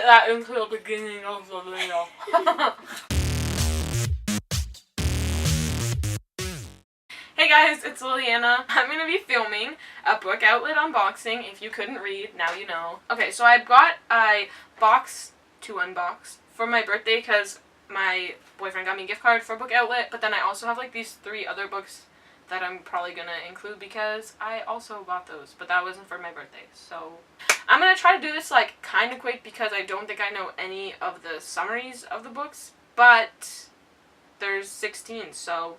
that into the beginning of the video. Hey guys, it's Liliana. I'm going to be filming a Bookoutlet unboxing. If you couldn't read, now you know. Okay, so I bought a box to unbox for my birthday because my boyfriend got me a gift card for Bookoutlet, but then I also have like these 3 other books that I'm probably going to include because I also bought those, but that wasn't for my birthday. So I'm going to try to do this like kind of quick because I don't think I know any of the summaries of the books, but there's 16, so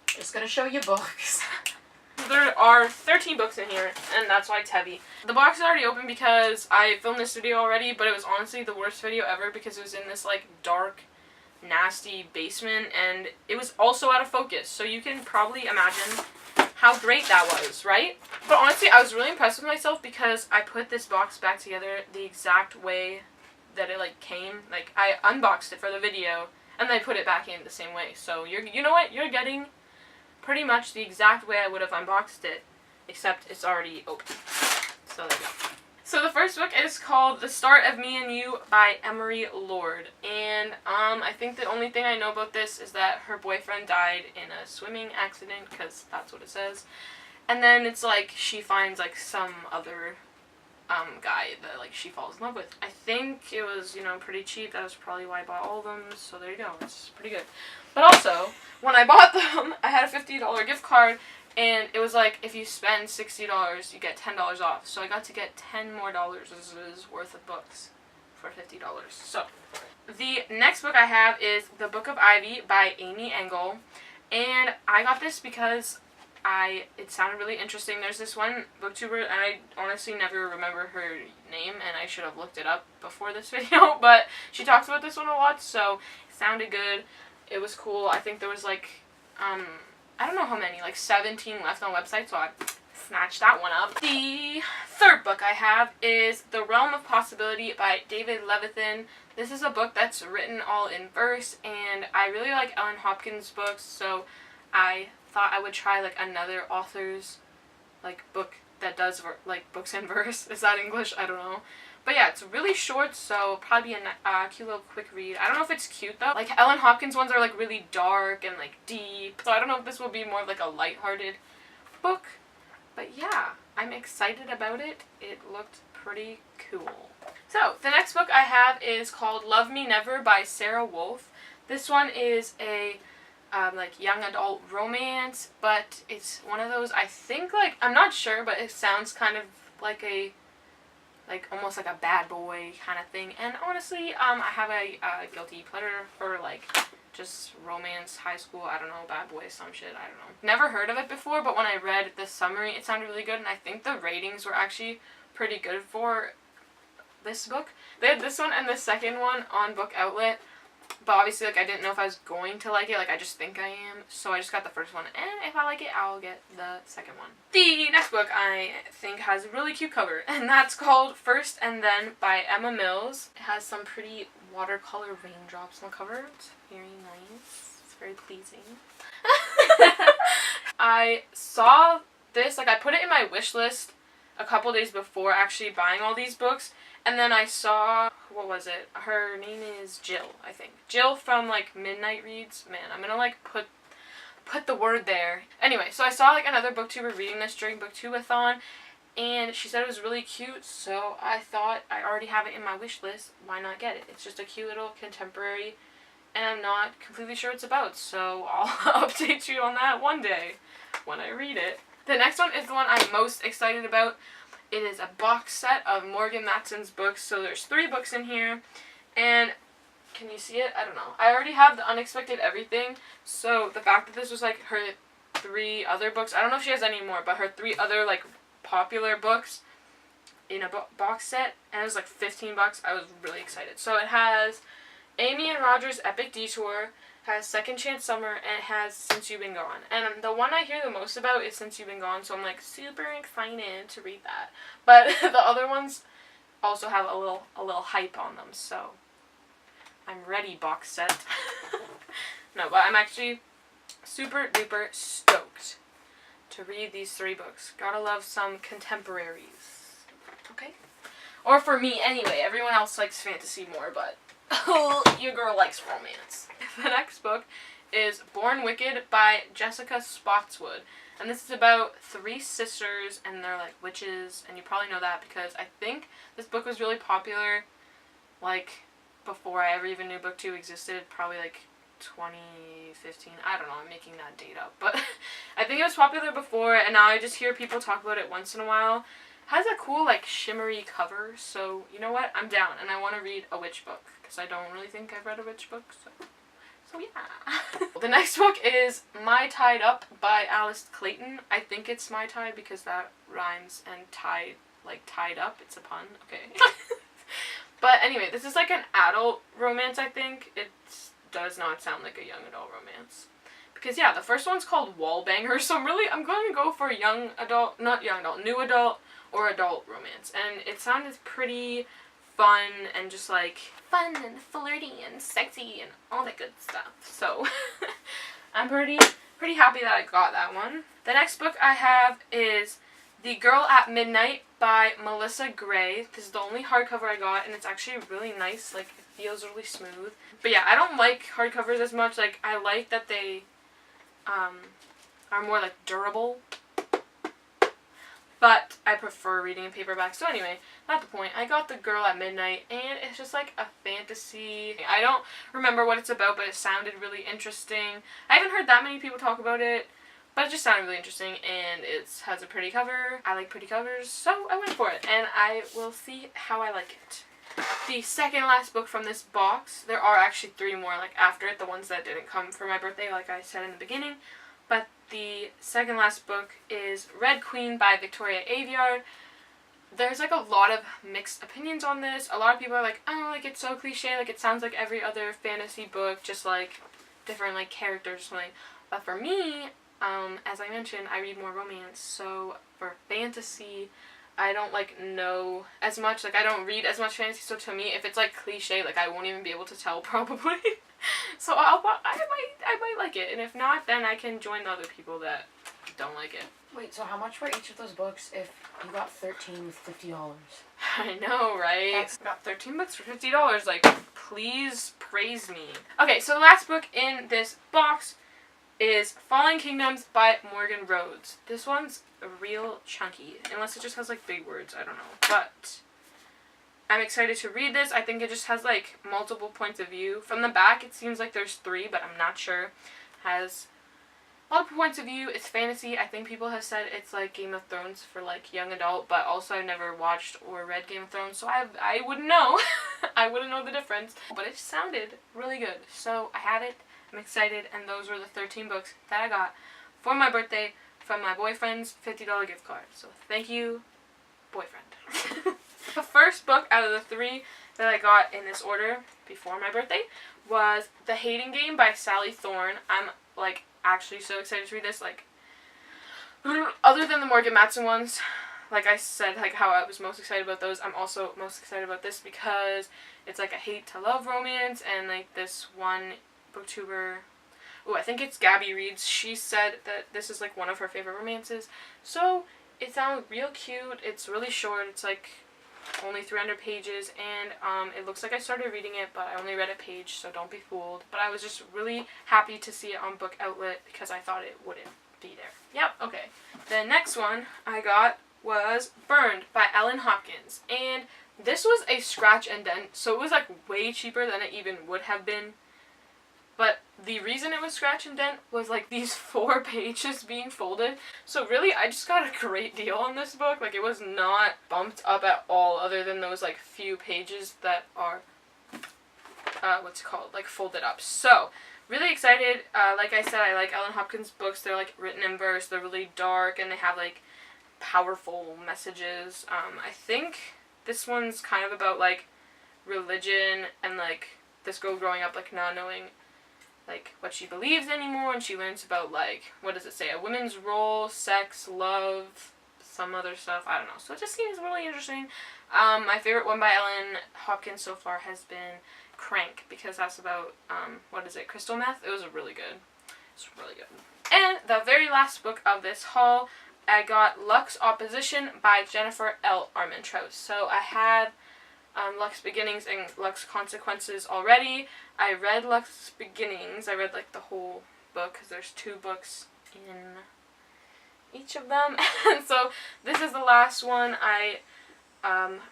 just gonna show you books. There are 13 books in here, and that's why it's heavy. The box is already open because I filmed this video already, but it was honestly the worst video ever because it was in this like dark, nasty basement, and it was also out of focus, so you can probably imagine how great that was, right? But honestly, I was really impressed with myself because I put this box back together the exact way that it like came. Like, I unboxed it for the video, and then I put it back in the same way. So you know what? You're getting pretty much the exact way I would have unboxed it, except it's already open. So there you go. So the first book is called The Start of Me and You by Emery Lord. And I think the only thing I know about this is that her boyfriend died in a swimming accident, because that's what it says. And then it's like she finds like some other guy that like she falls in love with. I think it was, you know, pretty cheap. That was probably why I bought all of them. So there you go. It's pretty good. But also, when I bought them, I had a $50 gift card, and it was like, if you spend $60, you get $10 off. So I got to get $10 more worth of books for $50. So the next book I have is The Book of Ivy by Amy Engel, and I got this because it sounded really interesting. There's this one booktuber, and I honestly never remember her name, and I should have looked it up before this video, but she talks about this one a lot, so it sounded good. It was cool. I think there was like, I don't know how many, like 17 left on the website, so I snatched that one up. The third book I have is The Realm of Possibility by David Levithan. This is a book that's written all in verse, and I really like Ellen Hopkins books, so I thought I would try like another author's like book that does like books in verse. Is that English? I don't know. But yeah, it's really short, so probably a cute little quick read. I don't know if it's cute though. Like Ellen Hopkins ones are like really dark and like deep, so I don't know if this will be more of like a lighthearted book. But yeah, I'm excited about it. It looked pretty cool. So the next book I have is called Love Me Never by Sarah Wolf. This one is a like young adult romance, but it's one of those, I think, like, I'm not sure, but it sounds kind of like a, like almost like a bad boy kind of thing. And honestly, I have a guilty pleasure for like just romance, high school, I don't know, bad boy, some shit, I don't know. Never heard of it before, but when I read the summary, it sounded really good, and I think the ratings were actually pretty good for this book. They had this one and the second one on Bookoutlet, but obviously, like, I didn't know if I was going to like it. Like, I just think I am. So I just got the first one. And if I like it, I'll get the second one. The next book I think has a really cute cover. And that's called First and Then by Emma Mills. It has some pretty watercolor raindrops on the cover. It's very nice. It's very pleasing. I saw this. Like, I put it in my wish list a couple days before actually buying all these books. And then I saw, what was it? Her name is Jill, I think. Jill from, like, Midnight Reads. Man, I'm gonna, like, put the word there. Anyway, so I saw, like, another booktuber reading this during Booktubeathon, and she said it was really cute, so I thought I already have it in my wish list. Why not get it? It's just a cute little contemporary, and I'm not completely sure what it's about, so I'll update you on that one day when I read it. The next one is the one I'm most excited about. It is a box set of Morgan Matson's books, so there's 3 books in here, and can you see it? I don't know. I already have The Unexpected Everything, so the fact that this was like her 3 other books, I don't know if she has any more, but her 3 other like popular books in a box set, and it was like $15, I was really excited. So it has Amy and Roger's Epic Detour, has Second Chance Summer, and it has Since You've Been Gone. And the one I hear the most about is Since You've Been Gone, so I'm like super excited to read that. But the other ones also have a little hype on them, so I'm ready, box set. No, but I'm actually super duper stoked to read these 3 books. Gotta love some contemporaries. Okay. Or for me anyway. Everyone else likes fantasy more, but your girl likes romance. The next book is Born Wicked by Jessica Spotswood. And this is about 3 sisters and they're like witches, and you probably know that because I think this book was really popular like before I ever even knew BookTube existed, probably like 2015. I don't know, I'm making that date up, but I think it was popular before, and now I just hear people talk about it once in a while. It has a cool like shimmery cover, so you know what, I'm down, and I want to read a witch book because I don't really think I've read a witch book, so yeah. The next book is My Tied Up by Alice Clayton. I think it's My Tied because that rhymes, and tied, like tied up, it's a pun, okay. But anyway, this is like an adult romance, I think. It does not sound like a young adult romance. Because yeah, the first one's called Wallbanger, so I'm going to go for young adult, not young adult, new adult or adult romance. And it sounded pretty fun and just like fun and flirty and sexy and all that good stuff. So I'm pretty happy that I got that one. The next book I have is The Girl at Midnight by Melissa Gray. This is the only hardcover I got, and it's actually really nice. Like, it feels really smooth. But yeah, I don't like hardcovers as much. Like, I like that they are more like durable. But I prefer reading in paperback. So anyway, not the point. I got The Girl at Midnight, and it's just like a fantasy. I don't remember what it's about, but it sounded really interesting. I haven't heard that many people talk about it, but it just sounded really interesting, and it has a pretty cover. I like pretty covers, so I went for it, and I will see how I like it. The second last book from this box, there are actually 3 more like after it, the ones that didn't come for my birthday like I said in the beginning, but the second last book is Red Queen by Victoria Aveyard. There's like a lot of mixed opinions on this. A lot of people are like, oh, like it's so cliche, like it sounds like every other fantasy book, just like different like characters or something. But for me, as I mentioned, I read more romance, so for fantasy, I don't like know as much, like I don't read as much fantasy, so to me, if it's like cliche, like I won't even be able to tell probably. So I might like it, and if not, then I can join the other people that don't like it. Wait, so how much were each of those books if you got 13 with $50? I know, right? I got 13 books for $50, like, please praise me. Okay, so the last book in this box is Falling Kingdoms by Morgan Rhodes. This one's real chunky, unless it just has like big words, I don't know, but I'm excited to read this. I think it just has like multiple points of view. From the back it seems like there's 3, but I'm not sure. Has multiple points of view. It's fantasy. I think people have said it's like Game of Thrones for like young adult, but also I've never watched or read Game of Thrones, so I wouldn't know. I wouldn't know the difference, but it sounded really good, so I have it. I'm excited, and those were the 13 books that I got for my birthday from my boyfriend's $50 gift card. So thank you, boyfriend. The first book out of the 3 that I got in this order before my birthday was The Hating Game by Sally Thorne. I'm like actually so excited to read this. Like, other than the Morgan Matson ones, like I said, like how I was most excited about those, I'm also most excited about this because it's like a hate to love romance, and like this one booktuber, oh, I think it's Gabby Reads, she said that this is like one of her favorite romances. So it sounds real cute. It's really short. It's like only 300 pages, and it looks like I started reading it, but I only read a page, so don't be fooled. But I was just really happy to see it on Bookoutlet because I thought it wouldn't be there. Yep, okay. The next one I got was Burned by Ellen Hopkins, and this was a scratch and dent, so it was like way cheaper than it even would have been. But the reason it was scratch and dent was like these 4 pages being folded. So really, I just got a great deal on this book. Like, it was not bumped up at all, other than those like few pages that are, like folded up. So, really excited. Like I said, I like Ellen Hopkins books. They're like written in verse. They're really dark, and they have like powerful messages. I think this one's kind of about like religion and like this girl growing up like not knowing like what she believes anymore, and she learns about like, what does it say, a woman's role, sex, love, some other stuff, I don't know. So it just seems really interesting. My favorite one by Ellen Hopkins so far has been Crank, because that's about what is it, crystal meth. It was really good. It's really good. And the very last book of this haul, I got Lux Opposition by Jennifer L. Armentrout. So I had Lux Beginnings and Lux Consequences already. I read Lux Beginnings. I read like the whole book because there's 2 books in each of them. And so this is the last one. I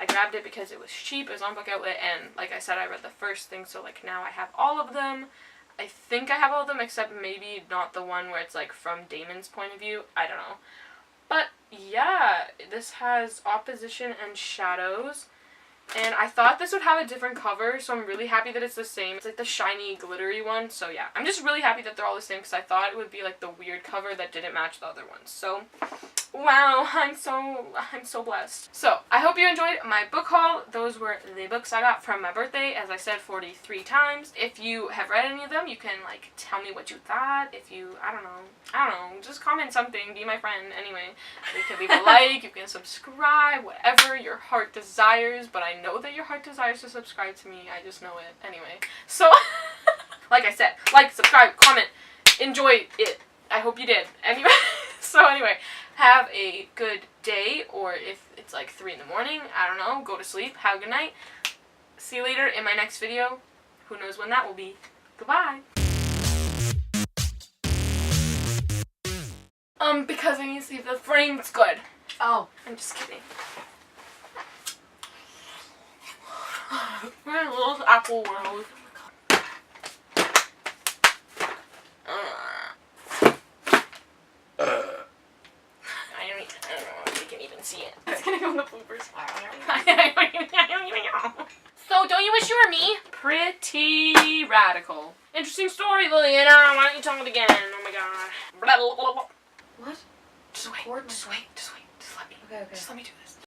grabbed it because it was cheap. It was on Bookoutlet, and like I said, I read the first thing, so like now I have all of them. I think I have all of them except maybe not the one where it's like from Damon's point of view. I don't know. But yeah, this has Opposition and Shadows. And I thought this would have a different cover, so I'm really happy that it's the same. It's like the shiny, glittery one, so yeah. I'm just really happy that they're all the same because I thought it would be like the weird cover that didn't match the other ones. So, wow, I'm so blessed. So, I hope you enjoyed my book haul. Those were the books I got from my birthday, as I said 43 times. If you have read any of them, you can like tell me what you thought. If you, I don't know, just comment something, be my friend. Anyway, you can leave a like, you can subscribe, whatever your heart desires, but I know that your heart desires to subscribe to me. I just know it. Anyway, so like I said, like, subscribe, comment, enjoy it. I hope you did. Anyway, so anyway, have a good day, or if it's like 3 in the morning, I don't know, go to sleep, have a good night. See you later in my next video. Who knows when that will be. Goodbye. Because I need to see if the frame's good. Oh. I'm just kidding. We're in a little apple world. I don't know if you can even see it. It's gonna go in the bloopers. I don't even know. So, don't you wish you were me? Pretty radical. Interesting story, Liliana. Why don't you tell it again? Oh my god. What? Just wait. Just let me do it. Okay. Just let me do it.